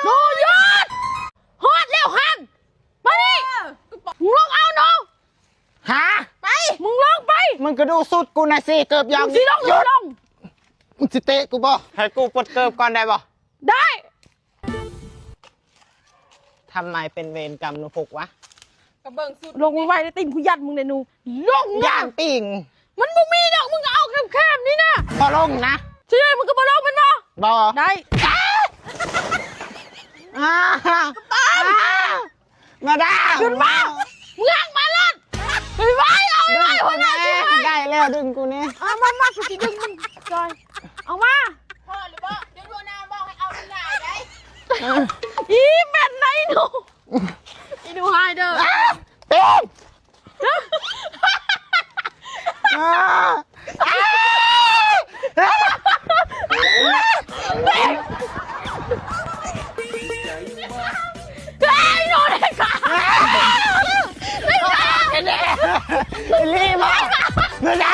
หนูหยุดฮอดแล้วหันมาดิมึงลงเอาหนู ฮะ ไปมึงลงไป มึงก็ดูสุดกูนะสิเกือบยอม สิลง หยุด ลง มึงสิเตะกูบ่ให้กูปลดเกิบก่อนได้บ่ ได้ ทำไมเป็นเวรกรรมนุพุกวะ กระเบื้องสุด ลงไว้ในตีนกูยัดมึงเลยหนูลง ย่านปิ่ง มันบ่มีดอกมึงเอาแคบๆนี่นะ บ่ลงนะ ใช่มึงก็บ่ลงมันบ่ บ่ ได้ มาได้ ขึ้นมามึงหักมาลดไปไว้เอา ดึ ไว้ ง หั กู วหน้า นี่ ช่วย ได้แล้วดึงกูนี่ เอามากูจะดึงมึงจอยเอามา พ่อหรือว่าเดี๋ยวดูนาบอกให้เอาที่ไหนได้ อีเป็นไหนหนูอีหนูไฮเด้อ ปิ่งไอ้หนูเด็กค่ะ รีบมาไม่ได้